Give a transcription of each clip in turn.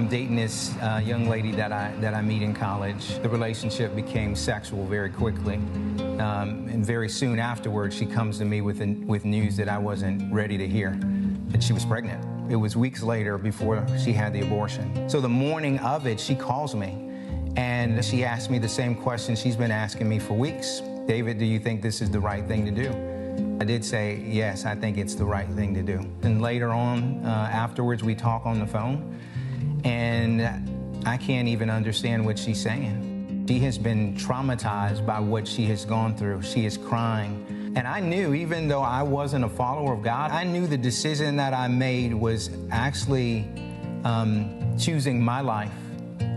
dating this young lady that I meet in college. The relationship became sexual very quickly. And very soon afterwards, she comes to me with news that I wasn't ready to hear, that she was pregnant. It was weeks later before she had the abortion. So the morning of it, she calls me, and she asked me the same question she's been asking me for weeks. David, do you think this is the right thing to do? I did say, yes, I think it's the right thing to do. And later on, afterwards, we talk on the phone, and I can't even understand what she's saying. She has been traumatized by what she has gone through. She is crying. And I knew, even though I wasn't a follower of God, I knew the decision that I made was actually choosing my life,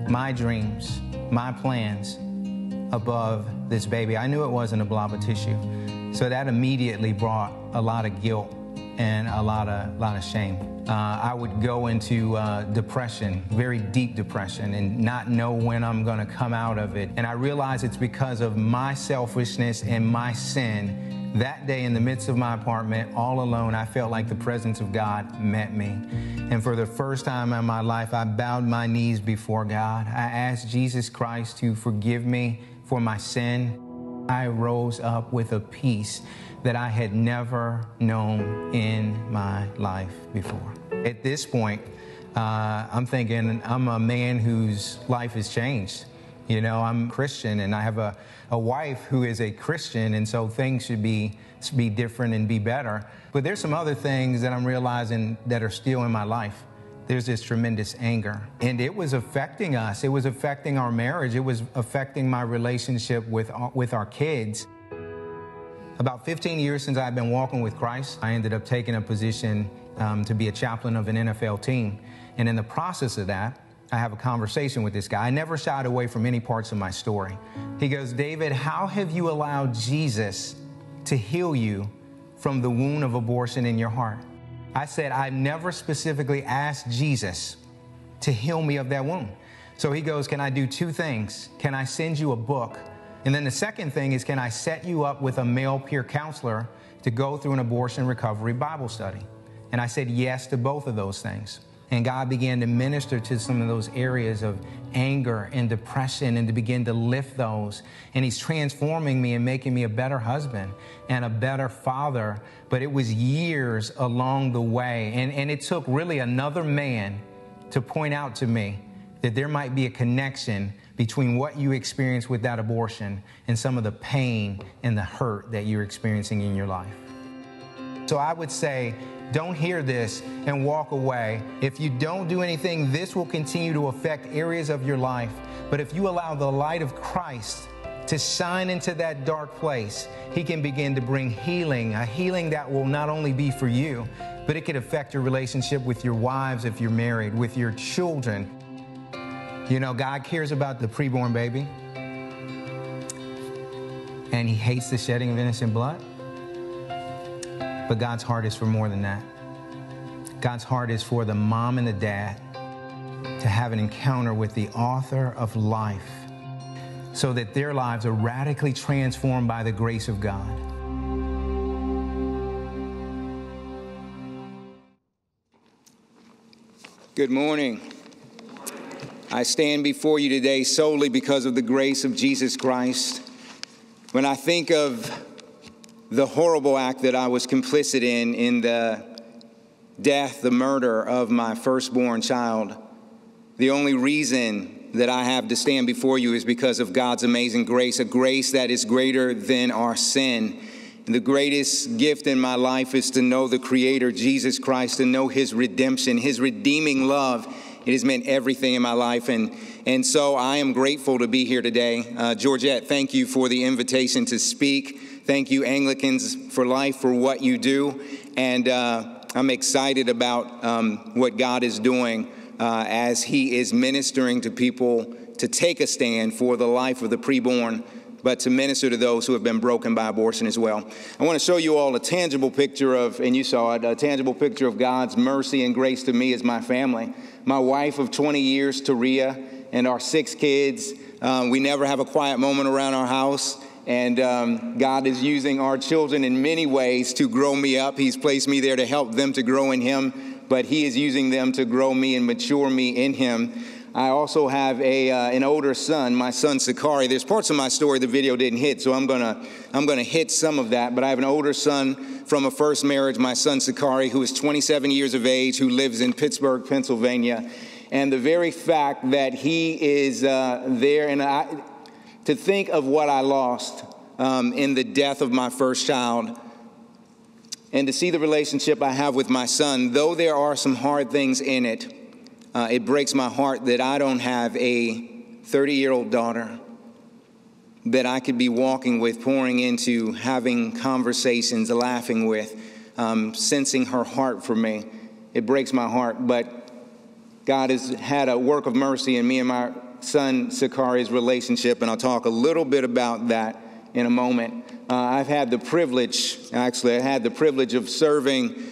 my dreams, my plans above this baby. I knew it wasn't a blob of tissue. So that immediately brought a lot of guilt and a lot of shame. I would go into depression, very deep depression, and not know when I'm going to come out of it. And I realized it's because of my selfishness and my sin. That day in the midst of my apartment, all alone, I felt like the presence of God met me. And for the first time in my life, I bowed my knees before God. I asked Jesus Christ to forgive me for my sin. I rose up with a peace that I had never known in my life before. At this point, I'm thinking I'm a man whose life has changed. You know, I'm Christian, and I have a wife who is a Christian, and so things should be different and be better. But there's some other things that I'm realizing that are still in my life. There's this tremendous anger, and it was affecting us. It was affecting our marriage. It was affecting my relationship with our kids. About 15 years since I've been walking with Christ, I ended up taking a position to be a chaplain of an NFL team. And in the process of that, I have a conversation with this guy. I never shied away from any parts of my story. He goes, David, how have you allowed Jesus to heal you from the wound of abortion in your heart? I said, I've never specifically asked Jesus to heal me of that wound. So he goes, can I do two things? Can I send you a book? And then the second thing is, can I set you up with a male peer counselor to go through an abortion recovery Bible study? And I said yes to both of those things. And God began to minister to some of those areas of anger and depression, and to begin to lift those. And he's transforming me and making me a better husband and a better father. But it was years along the way. And it took really another man to point out to me that there might be a connection between what you experience with that abortion and some of the pain and the hurt that you're experiencing in your life. So I would say, don't hear this and walk away. If you don't do anything, this will continue to affect areas of your life. But if you allow the light of Christ to shine into that dark place, he can begin to bring healing, a healing that will not only be for you, but it could affect your relationship with your wives if you're married, with your children. You know, God cares about the preborn baby, and he hates the shedding of innocent blood. But God's heart is for more than that. God's heart is for the mom and the dad to have an encounter with the author of life, so that their lives are radically transformed by the grace of God. Good morning. I stand before you today solely because of the grace of Jesus Christ. When I think of the horrible act that I was complicit in the death, the murder of my firstborn child, the only reason that I have to stand before you is because of God's amazing grace, a grace that is greater than our sin. And the greatest gift in my life is to know the Creator, Jesus Christ, to know his redemption, his redeeming love. It has meant everything in my life, and so I am grateful to be here today. Georgette, thank you for the invitation to speak. Thank you, Anglicans for Life, for what you do. And I'm excited about what God is doing as he is ministering to people to take a stand for the life of the preborn, but to minister to those who have been broken by abortion as well. I want to show you all a tangible picture of, and you saw it, a tangible picture of God's mercy and grace to me as my family. My wife of 20 years, Taria, and our 6 kids. We never have a quiet moment around our house. And God is using our children in many ways to grow me up. He's placed me there to help them to grow in him. but he is using them to grow me and mature me in him. I also have an older son, my son Sakari. There's parts of my story the video didn't hit, so I'm gonna hit some of that. But I have an older son from a first marriage, my son Sakari, who is 27 years of age, who lives in Pittsburgh, Pennsylvania. And the very fact that he is there, and to think of what I lost in the death of my first child, and to see the relationship I have with my son, though there are some hard things in it, it breaks my heart that I don't have a 30-year-old daughter that I could be walking with, pouring into, having conversations, laughing with, sensing her heart for me. It breaks my heart, but God has had a work of mercy in me and my son Sakari's relationship, and I'll talk a little bit about that in a moment. I had the privilege of serving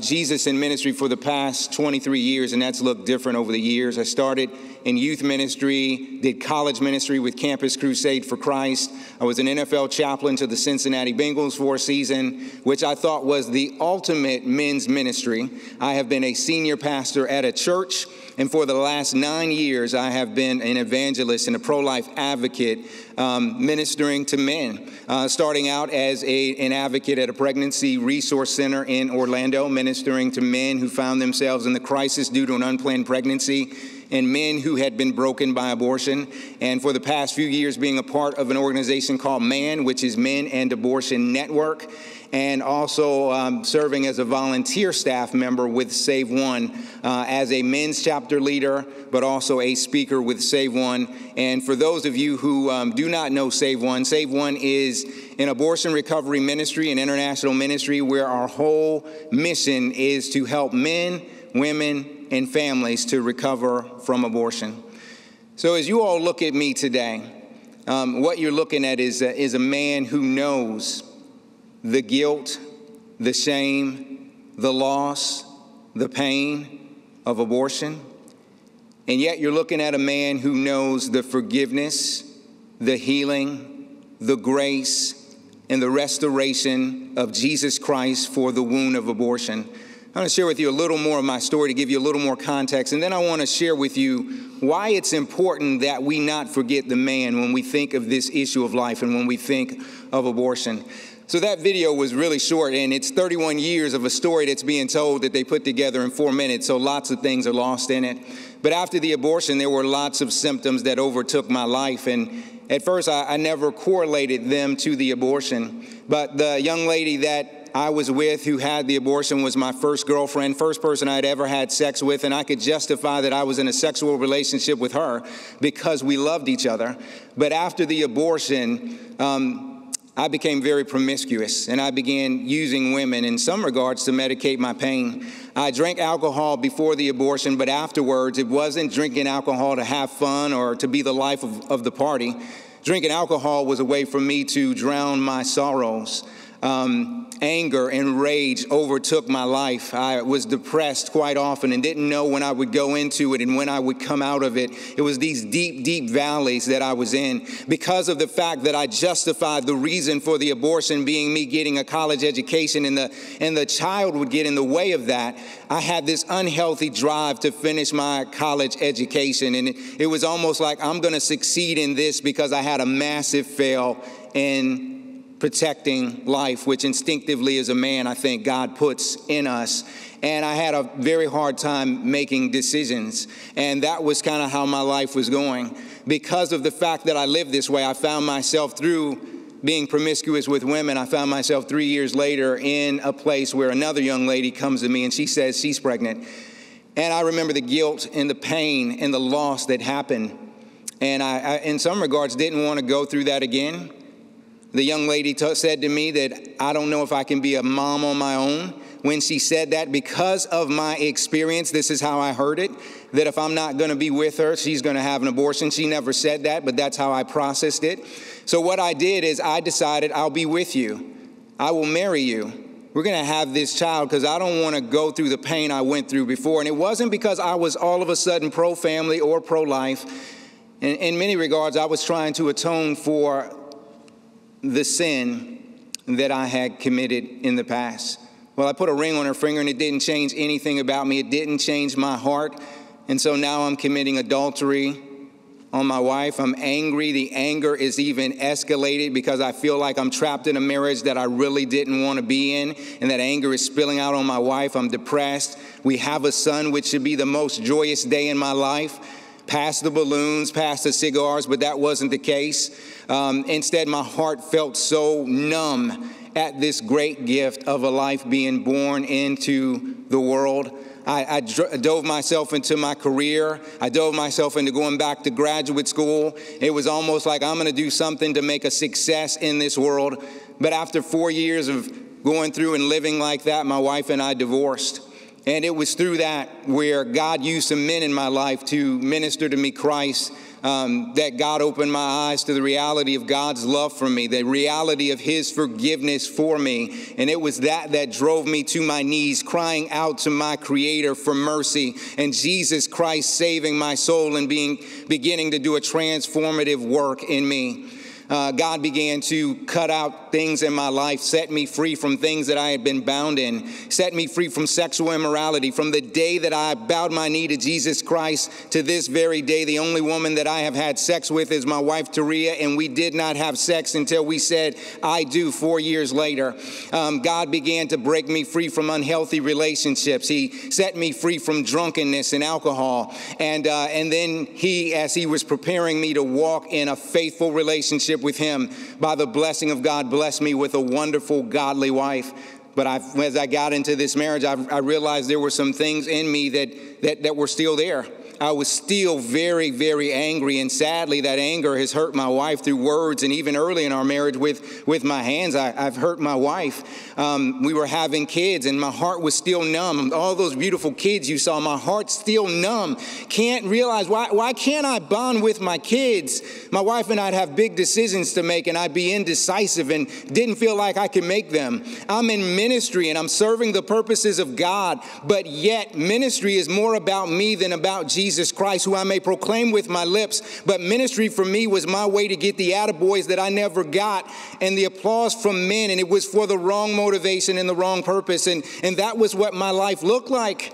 Jesus in ministry for the past 23 years, and that's looked different over the years. I started in youth ministry, did college ministry with Campus Crusade for Christ. I was an NFL chaplain to the Cincinnati Bengals for a season, which I thought was the ultimate men's ministry. I have been a senior pastor at a church, and for the last 9 years, I have been an evangelist and a pro-life advocate, ministering to men, starting out as an advocate at a pregnancy resource center in Orlando, ministering to men who found themselves in the crisis due to an unplanned pregnancy, and men who had been broken by abortion. And for the past few years, being a part of an organization called MAN, which is Men and Abortion Network, and also serving as a volunteer staff member with Save One as a men's chapter leader, but also a speaker with Save One. And for those of you who do not know Save One is an abortion recovery ministry, an international ministry where our whole mission is to help men, women, and families to recover from abortion. So as you all look at me today, what you're looking at is a man who knows the guilt, the shame, the loss, the pain of abortion. And yet you're looking at a man who knows the forgiveness, the healing, the grace, and the restoration of Jesus Christ for the wound of abortion. I want to share with you a little more of my story to give you a little more context. And then I want to share with you why it's important that we not forget the man when we think of this issue of life and when we think of abortion. So that video was really short, and it's 31 years of a story that's being told that they put together in 4 minutes, so lots of things are lost in it. But after the abortion, there were lots of symptoms that overtook my life, and at first I never correlated them to the abortion. But the young lady that I was with who had the abortion was my first girlfriend, first person I'd ever had sex with, and I could justify that I was in a sexual relationship with her because we loved each other. But after the abortion, I became very promiscuous, and I began using women in some regards to medicate my pain. I drank alcohol before the abortion, but afterwards it wasn't drinking alcohol to have fun or to be the life of the party. Drinking alcohol was a way for me to drown my sorrows. Anger and rage overtook my life. I was depressed quite often and didn't know when I would go into it and when I would come out of it. It was these deep, deep valleys that I was in because of the fact that I justified the reason for the abortion being me getting a college education, and the child would get in the way of that. I had this unhealthy drive to finish my college education, and it was almost like I'm going to succeed in this because I had a massive fail in protecting life, which instinctively as a man, I think God puts in us. And I had a very hard time making decisions. And that was kind of how my life was going. Because of the fact that I lived this way, I found myself through being promiscuous with women. I found myself 3 years later in a place where another young lady comes to me and she says she's pregnant. And I remember the guilt and the pain and the loss that happened. And I in some regards, didn't want to go through that again. The young lady said to me that I don't know if I can be a mom on my own. When she said that, because of my experience, this is how I heard it, that if I'm not going to be with her, she's going to have an abortion. She never said that, but that's how I processed it. So what I did is I decided I'll be with you. I will marry you. We're going to have this child because I don't want to go through the pain I went through before. And it wasn't because I was all of a sudden pro-family or pro-life. In many regards, I was trying to atone for the sin that I had committed in the past. Well, I put a ring on her finger, and it didn't change anything about me. It didn't change my heart. And so now I'm committing adultery on my wife. I'm angry. The anger is even escalated because I feel like I'm trapped in a marriage that I really didn't want to be in, and that anger is spilling out on my wife. I'm depressed. We have a son, which should be the most joyous day in my life. Past the balloons, past the cigars, but that wasn't the case. Instead, my heart felt so numb at this great gift of a life being born into the world. I dove myself into my career. I dove myself into going back to graduate school. It was almost like I'm going to do something to make a success in this world. But after 4 years of going through and living like that, my wife and I divorced. And it was through that where God used some men in my life to minister to me Christ, that God opened my eyes to the reality of God's love for me, the reality of his forgiveness for me. And it was that drove me to my knees, crying out to my Creator for mercy, and Jesus Christ saving my soul and beginning to do a transformative work in me. God began to cut out things in my life, set me free from things that I had been bound in, set me free from sexual immorality. From the day that I bowed my knee to Jesus Christ to this very day, the only woman that I have had sex with is my wife, Taria, and we did not have sex until we said, I do, 4 years later. God began to break me free from unhealthy relationships. He set me free from drunkenness and alcohol. And then as he was preparing me to walk in a faithful relationship with him, by the blessing of God, blessed me with a wonderful, godly wife. But as I got into this marriage, I realized there were some things in me that were still there. I was still very, very angry, and sadly, that anger has hurt my wife through words, and even early in our marriage with my hands, I've hurt my wife. We were having kids, and my heart was still numb. All those beautiful kids you saw, my heart's still numb. Can't realize, why can't I bond with my kids? My wife and I'd have big decisions to make, and I'd be indecisive and didn't feel like I could make them. I'm in ministry, and I'm serving the purposes of God, but yet ministry is more about me than about Jesus Christ, who I may proclaim with my lips. But ministry for me was my way to get the attaboys that I never got and the applause from men. And it was for the wrong motivation and the wrong purpose. And that was what my life looked like.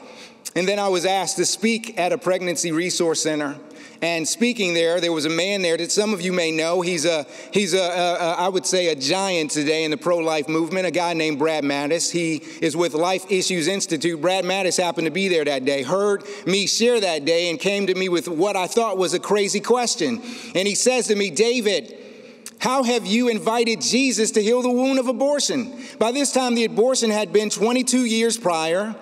And then I was asked to speak at a pregnancy resource center. And speaking there was a man there that some of you may know. He's I would say a giant today in the pro-life movement, a guy named Brad Mattis. He is with Life Issues Institute. Brad Mattis happened to be there that day, heard me share that day, and came to me with what I thought was a crazy question. And he says to me, David, how have you invited Jesus to heal the wound of abortion? By this time, the abortion had been 22 years prior.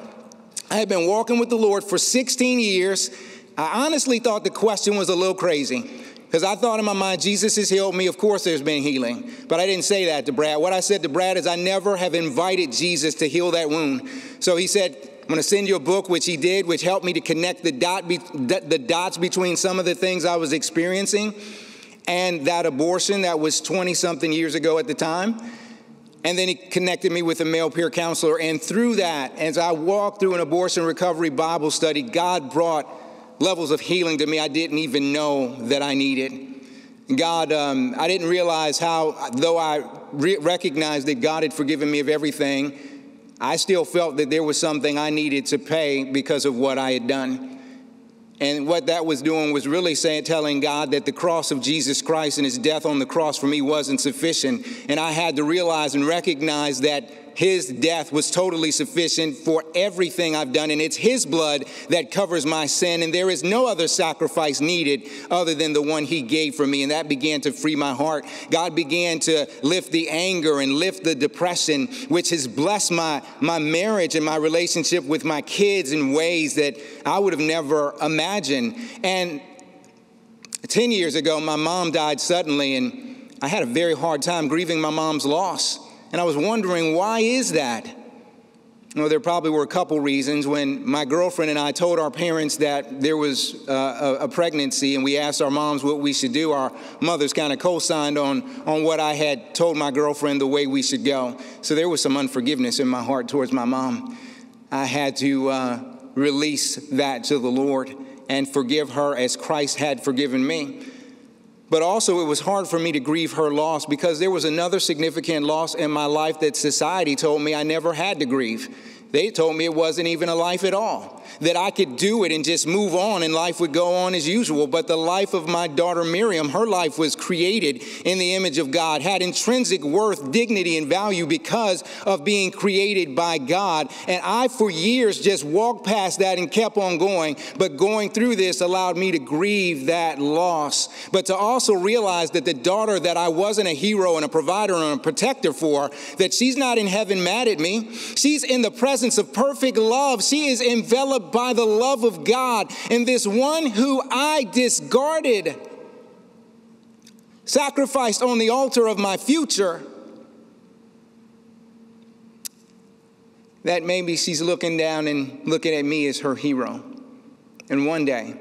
I had been walking with the Lord for 16 years. I honestly thought the question was a little crazy, because I thought in my mind, Jesus has healed me. Of course there's been healing. But I didn't say that to Brad. What I said to Brad is I never have invited Jesus to heal that wound. So he said, I'm going to send you a book, which he did, which helped me to connect the dots between some of the things I was experiencing and that abortion that was 20-something years ago at the time. And then he connected me with a male peer counselor. And through that, as I walked through an abortion recovery Bible study, God brought levels of healing to me I didn't even know that I needed. God, I didn't realize how, though I recognized that God had forgiven me of everything, I still felt that there was something I needed to pay because of what I had done. And what that was doing was really telling God that the cross of Jesus Christ and his death on the cross for me wasn't sufficient. And I had to realize and recognize that his death was totally sufficient for everything I've done. And it's his blood that covers my sin. And there is no other sacrifice needed other than the one he gave for me. And that began to free my heart. God began to lift the anger and lift the depression, which has blessed my marriage and my relationship with my kids in ways that I would have never imagined. And 10 years ago, my mom died suddenly, and I had a very hard time grieving my mom's loss. And I was wondering, why is that? Well, there probably were a couple reasons. When my girlfriend and I told our parents that there was a pregnancy, and we asked our moms what we should do, our mothers kind of co-signed on what I had told my girlfriend the way we should go. So there was some unforgiveness in my heart towards my mom. I had to release that to the Lord and forgive her as Christ had forgiven me. But also it was hard for me to grieve her loss because there was another significant loss in my life that society told me I never had to grieve. They told me it wasn't even a life at all, that I could do it and just move on and life would go on as usual. But the life of my daughter Miriam, her life was created in the image of God, had intrinsic worth, dignity, and value because of being created by God. And I, for years, just walked past that and kept on going. But going through this allowed me to grieve that loss, but to also realize that the daughter that I wasn't a hero and a provider and a protector for, that she's not in heaven mad at me. She's in the presence of perfect love. She is enveloped by the love of God. And this one who I discarded, sacrificed on the altar of my future, that maybe she's looking down and looking at me as her hero. And one day,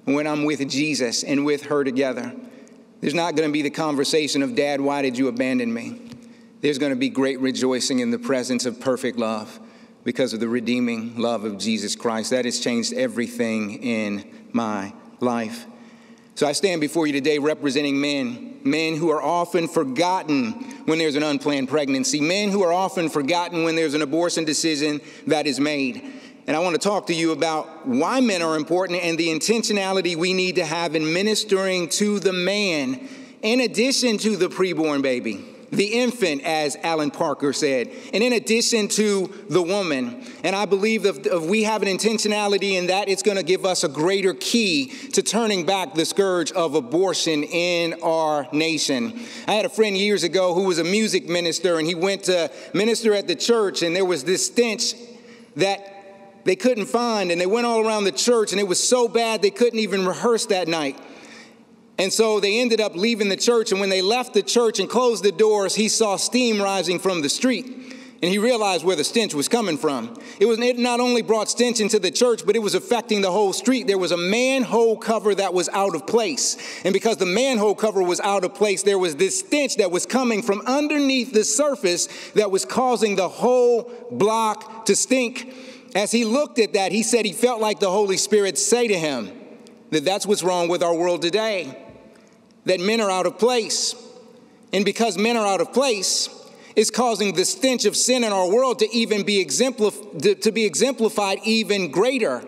when I'm with Jesus and with her together, there's not going to be the conversation of, Dad, why did you abandon me? There's going to be great rejoicing in the presence of perfect love, because of the redeeming love of Jesus Christ. That has changed everything in my life. So I stand before you today representing men who are often forgotten when there's an unplanned pregnancy, men who are often forgotten when there's an abortion decision that is made. And I want to talk to you about why men are important and the intentionality we need to have in ministering to the man in addition to the preborn baby, the infant, as Alan Parker said, and in addition to the woman. And I believe that if we have an intentionality in that, it's going to give us a greater key to turning back the scourge of abortion in our nation. I had a friend years ago who was a music minister, and he went to minister at the church, and there was this stench that they couldn't find, and they went all around the church, and it was so bad they couldn't even rehearse that night. And so they ended up leaving the church, and when they left the church and closed the doors, he saw steam rising from the street, and he realized where the stench was coming from. It not only brought stench into the church, but it was affecting the whole street. There was a manhole cover that was out of place, and because the manhole cover was out of place, there was this stench that was coming from underneath the surface that was causing the whole block to stink. As he looked at that, he said he felt like the Holy Spirit say to him that that's what's wrong with our world today, that men are out of place. And because men are out of place, it's causing the stench of sin in our world to even be exemplified even greater.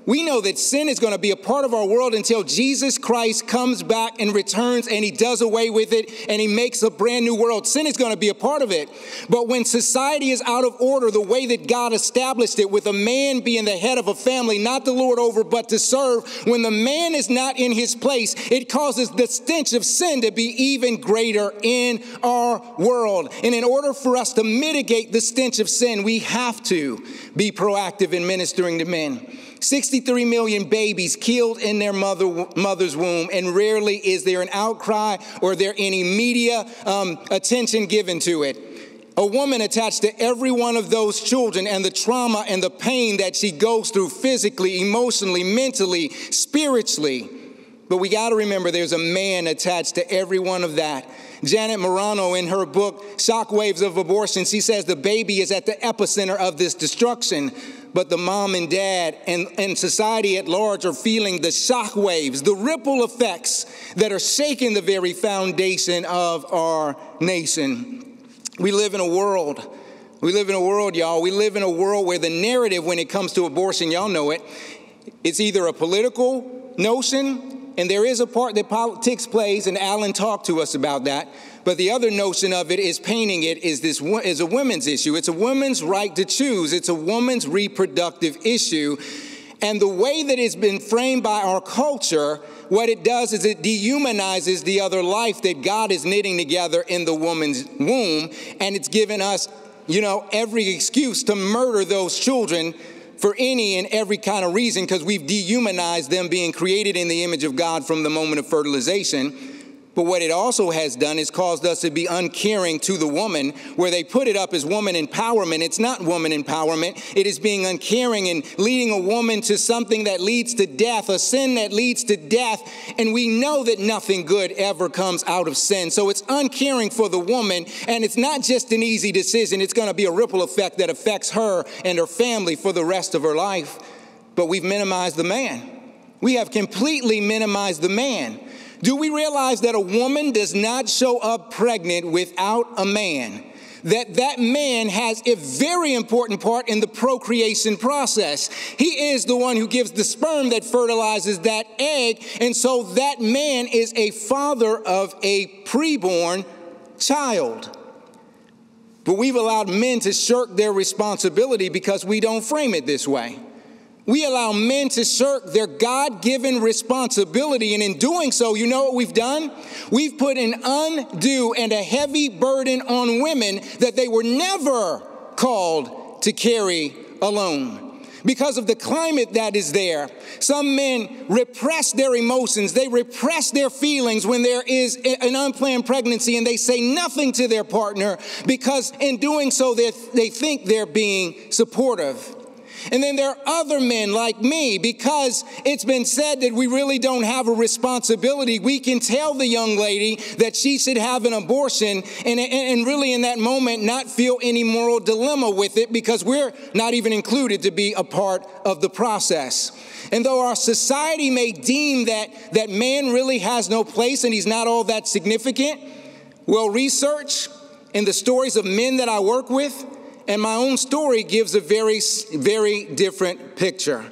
We know that sin is going to be a part of our world until Jesus Christ comes back and returns and he does away with it and he makes a brand new world. Sin is going to be a part of it. But when society is out of order, the way that God established it, with a man being the head of a family, not to lord over, but to serve, when the man is not in his place, it causes the stench of sin to be even greater in our world. And in order for us to mitigate the stench of sin, we have to be proactive in ministering to men. 63 million babies killed in their mother's womb, and rarely is there an outcry or there any media attention given to it. A woman attached to every one of those children and the trauma and the pain that she goes through physically, emotionally, mentally, spiritually. But we got to remember there's a man attached to every one of that. Janet Morano, in her book, Shockwaves of Abortion, she says the baby is at the epicenter of this destruction, but the mom and dad and society at large are feeling the shockwaves, the ripple effects that are shaking the very foundation of our nation. We live in a world, y'all. We live in a world where the narrative when it comes to abortion, y'all know it, it's either a political notion, and there is a part that politics plays, and Alan talked to us about that. But the other notion of it is painting it is a women's issue. It's a woman's right to choose. It's a woman's reproductive issue. And the way that it's been framed by our culture, what it does is it dehumanizes the other life that God is knitting together in the woman's womb. And it's given us, every excuse to murder those children for any and every kind of reason, because we've dehumanized them being created in the image of God from the moment of fertilization. But what it also has done is caused us to be uncaring to the woman, where they put it up as woman empowerment. It's not woman empowerment. It is being uncaring and leading a woman to something that leads to death, a sin that leads to death. And we know that nothing good ever comes out of sin. So it's uncaring for the woman, and it's not just an easy decision. It's going to be a ripple effect that affects her and her family for the rest of her life. But we've minimized the man. We have completely minimized the man. Do we realize that a woman does not show up pregnant without a man? That man has a very important part in the procreation process. He is the one who gives the sperm that fertilizes that egg, and so that man is a father of a preborn child. But we've allowed men to shirk their responsibility because we don't frame it this way. We allow men to shirk their God-given responsibility, and in doing so, you know what we've done? We've put an undue and a heavy burden on women that they were never called to carry alone. Because of the climate that is there, some men repress their emotions, they repress their feelings when there is an unplanned pregnancy, and they say nothing to their partner because in doing so, they think they're being supportive. And then there are other men like me, because it's been said that we really don't have a responsibility. We can tell the young lady that she should have an abortion and really in that moment not feel any moral dilemma with it because we're not even included to be a part of the process. And though our society may deem that man really has no place and he's not all that significant, well, research and the stories of men that I work with and my own story gives a very, very different picture.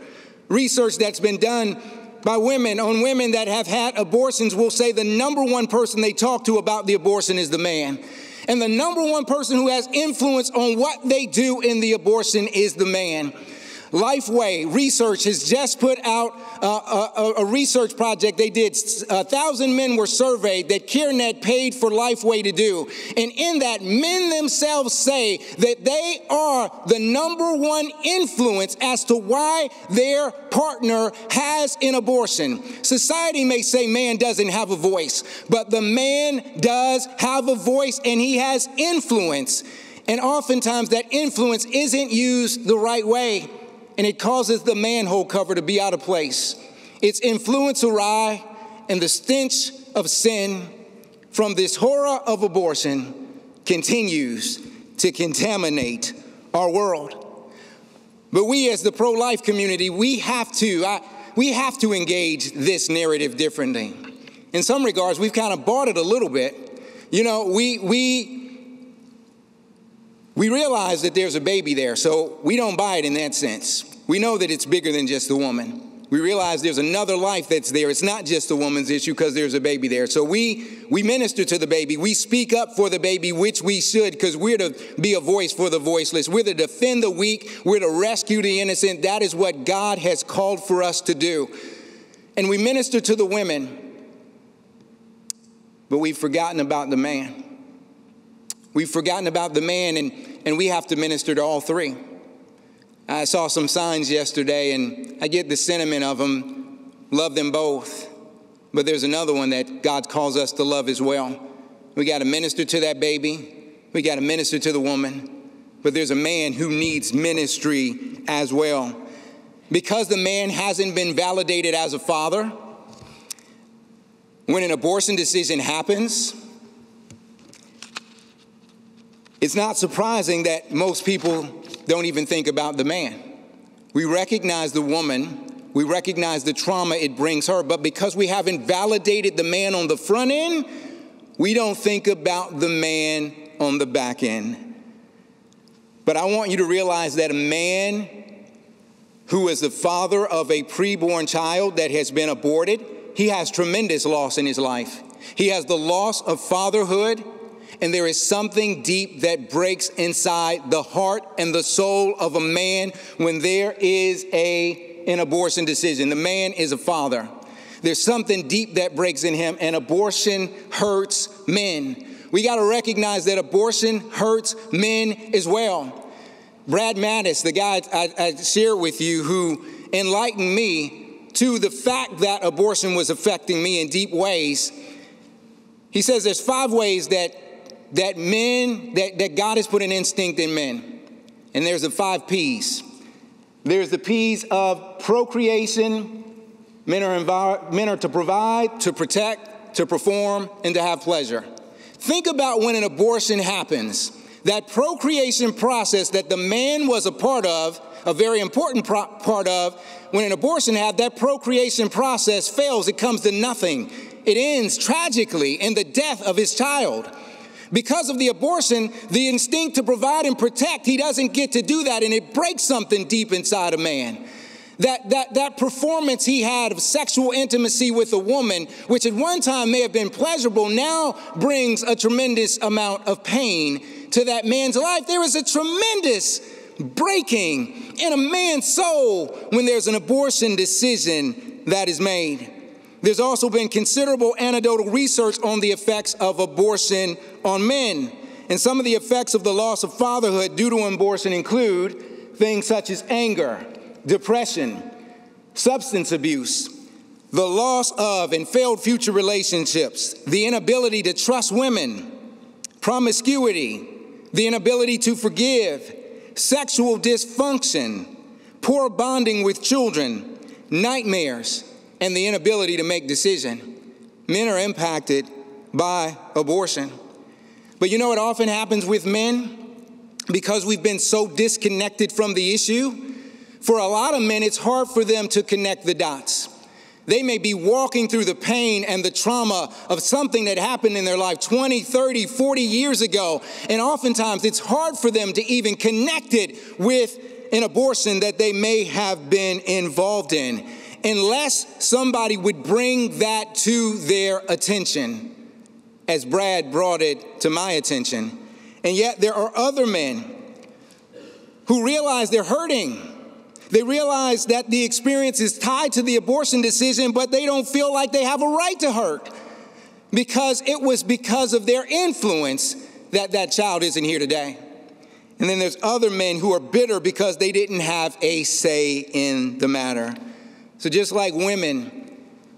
Research that's been done by women on women that have had abortions will say the number one person they talk to about the abortion is the man. And the number one person who has influence on what they do in the abortion is the man. Lifeway Research has just put out a research project they did. 1,000 men were surveyed that CareNet paid for Lifeway to do. And in that, men themselves say that they are the number one influence as to why their partner has an abortion. Society may say man doesn't have a voice, but the man does have a voice and he has influence. And oftentimes that influence isn't used the right way. And it causes the manhole cover to be out of place. Its influence awry, and the stench of sin from this horror of abortion continues to contaminate our world. But we as the pro-life community, we have to engage this narrative differently. In some regards, we've kind of bought it a little bit. You know, we realize that there's a baby there, so we don't buy it in that sense. We know that it's bigger than just the woman. We realize there's another life that's there. It's not just a woman's issue because there's a baby there. So we minister to the baby. We speak up for the baby, which we should, because we're to be a voice for the voiceless. We're to defend the weak. We're to rescue the innocent. That is what God has called for us to do. And we minister to the women, but we've forgotten about the man. We've forgotten about the man, and we have to minister to all three. I saw some signs yesterday, and I get the sentiment of them, love them both. But there's another one that God calls us to love as well. We got to minister to that baby. We got to minister to the woman. But there's a man who needs ministry as well. Because the man hasn't been validated as a father, when an abortion decision happens, it's not surprising that most people don't even think about the man. We recognize the woman, we recognize the trauma it brings her, but because we haven't validated the man on the front end, we don't think about the man on the back end. But I want you to realize that a man who is the father of a preborn child that has been aborted, he has tremendous loss in his life. He has the loss of fatherhood. And there is something deep that breaks inside the heart and the soul of a man when there is an abortion decision. The man is a father. There's something deep that breaks in him, and abortion hurts men. We got to recognize that abortion hurts men as well. Brad Mattis, the guy I shared with you, who enlightened me to the fact that abortion was affecting me in deep ways, he says there's 5 ways that God has put an instinct in men. And there's the 5 P's. There's the P's of procreation. Men are to provide, to protect, to perform, and to have pleasure. Think about when an abortion happens. That procreation process that the man was a part of, a very important part of, when an abortion happens, that procreation process fails. It comes to nothing. it ends tragically in the death of his child. Because of the abortion, the instinct to provide and protect, he doesn't get to do that, and it breaks something deep inside a man. That performance he had of sexual intimacy with a woman, which at one time may have been pleasurable, now brings a tremendous amount of pain to that man's life. There is a tremendous breaking in a man's soul when there's an abortion decision that is made. There's also been considerable anecdotal research on the effects of abortion on men. And some of the effects of the loss of fatherhood due to abortion include things such as anger, depression, substance abuse, the loss of and failed future relationships, the inability to trust women, promiscuity, the inability to forgive, sexual dysfunction, poor bonding with children, nightmares, and the inability to make decisions. Men are impacted by abortion. But you know what often happens with men? Because we've been so disconnected from the issue, for a lot of men, it's hard for them to connect the dots. They may be walking through the pain and the trauma of something that happened in their life 20, 30, 40 years ago. And oftentimes it's hard for them to even connect it with an abortion that they may have been involved in, unless somebody would bring that to their attention, as Brad brought it to my attention. And yet there are other men who realize they're hurting. They realize that the experience is tied to the abortion decision, but they don't feel like they have a right to hurt because it was because of their influence that that child isn't here today. And then there's other men who are bitter because they didn't have a say in the matter. So just like women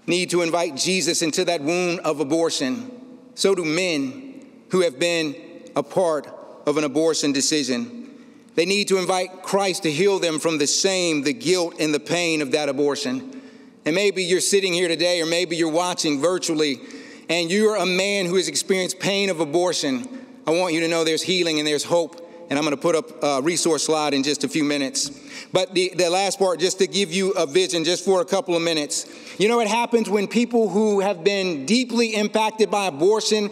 need to invite Jesus into that wound of abortion, so do men who have been a part of an abortion decision. They need to invite Christ to heal them from the shame, the guilt, and the pain of that abortion. And maybe you're sitting here today, or maybe you're watching virtually, and you're a man who has experienced pain of abortion. I want you to know there's healing and there's hope. And I'm going to put up a resource slide in just a few minutes. But the last part, just to give you a vision, just for a couple of minutes. You know what happens when people who have been deeply impacted by abortion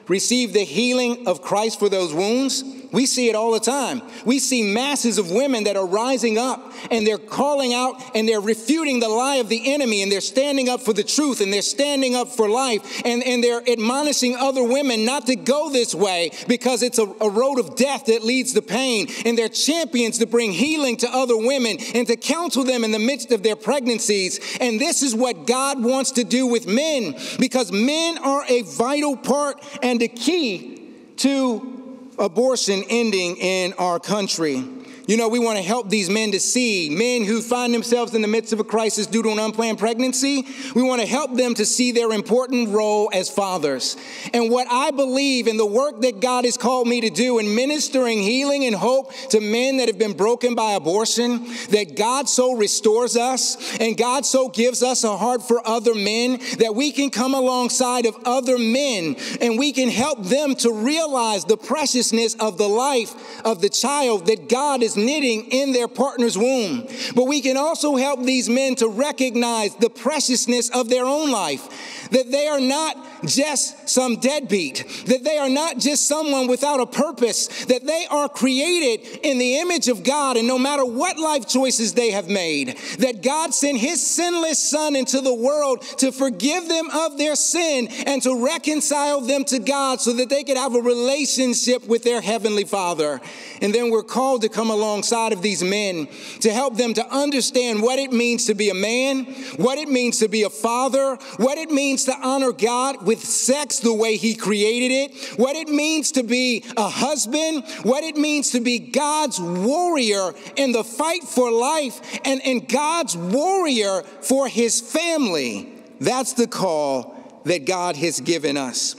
receive the healing of Christ for those wounds? We see it all the time. We see masses of women that are rising up, and they're calling out, and they're refuting the lie of the enemy, and they're standing up for the truth, and they're standing up for life, and they're admonishing other women not to go this way because it's a road of death that leads to pain. And they're champions to bring healing to other women and to counsel them in the midst of their pregnancies. And this is what God wants to do with men, because men are a vital part and a key to abortion ending in our country. You know, we want to help these men to see, men who find themselves in the midst of a crisis due to an unplanned pregnancy. We want to help them to see their important role as fathers. And what I believe in the work that God has called me to do in ministering healing and hope to men that have been broken by abortion, that God so restores us and God so gives us a heart for other men that we can come alongside of other men and we can help them to realize the preciousness of the life of the child that God is knitting in their partner's womb. But we can also help these men to recognize the preciousness of their own life, that they are not just some deadbeat, that they are not just someone without a purpose, that they are created in the image of God, and no matter what life choices they have made, that God sent his sinless son into the world to forgive them of their sin and to reconcile them to God so that they could have a relationship with their heavenly Father. And then we're called to come alongside of these men to help them to understand what it means to be a man, what it means to be a father, what it means to honor God with sex the way he created it, what it means to be a husband, what it means to be God's warrior in the fight for life, and God's warrior for his family. That's the call that God has given us.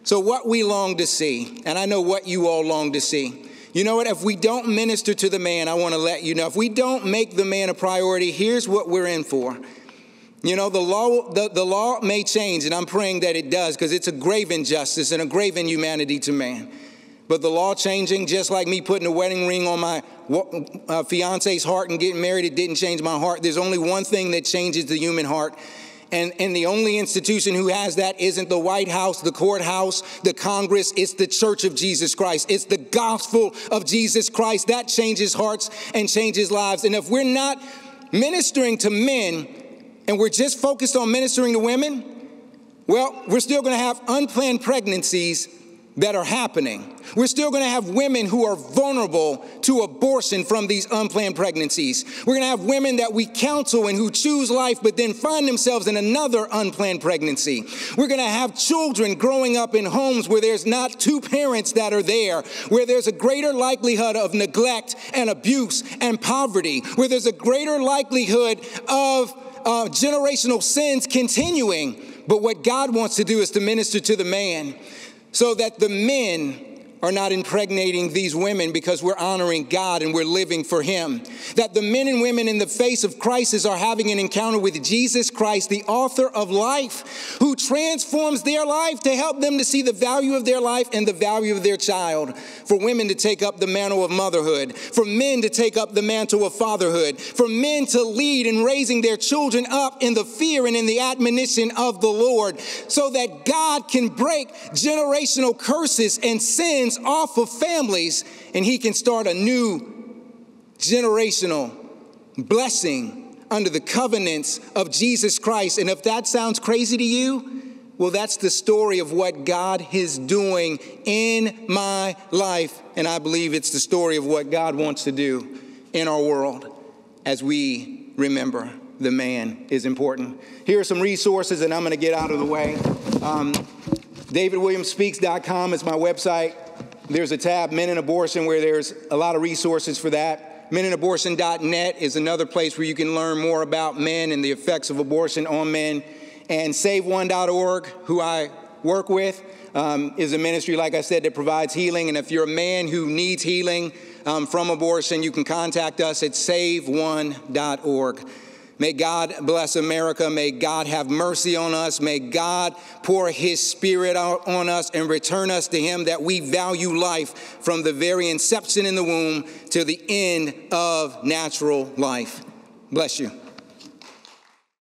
So what we long to see, and I know what you all long to see. You know what? If we don't minister to the man, I want to let you know, if we don't make the man a priority, here's what we're in for. You know, the law may change, and I'm praying that it does, because it's a grave injustice and a grave inhumanity to man. But the law changing, just like me putting a wedding ring on my fiance's heart and getting married, it didn't change my heart. There's only one thing that changes the human heart, And the only institution who has that isn't the White House, the courthouse, the Congress. It's the Church of Jesus Christ. It's the gospel of Jesus Christ. That changes hearts and changes lives. And if we're not ministering to men and we're just focused on ministering to women, well, we're still going to have unplanned pregnancies that are happening. We're still going to have women who are vulnerable to abortion from these unplanned pregnancies. We're going to have women that we counsel and who choose life but then find themselves in another unplanned pregnancy. We're going to have children growing up in homes where there's not two parents that are there, where there's a greater likelihood of neglect and abuse and poverty, where there's a greater likelihood of generational sins continuing. But what God wants to do is to minister to the man, so that the men are not impregnating these women, because we're honoring God and we're living for him. That the men and women in the face of crisis are having an encounter with Jesus Christ, the author of life, who transforms their life to help them to see the value of their life and the value of their child. For women to take up the mantle of motherhood, for men to take up the mantle of fatherhood, for men to lead in raising their children up in the fear and in the admonition of the Lord, so that God can break generational curses and sins off of families, and he can start a new generational blessing under the covenants of Jesus Christ. And if that sounds crazy to you, well, that's the story of what God is doing in my life. And I believe it's the story of what God wants to do in our world as we remember the man is important. Here are some resources, and I'm going to get out of the way. DavidWilliamsSpeaks.com is my website. There's a tab, Men in Abortion, where there's a lot of resources for that. meninabortion.net is another place where you can learn more about men and the effects of abortion on men. And SaveOne.org, who I work with, is a ministry, like I said, that provides healing. And if you're a man who needs healing from abortion, you can contact us at SaveOne.org. May God bless America. May God have mercy on us. May God pour his spirit out on us and return us to him, that we value life from the very inception in the womb to the end of natural life. Bless you.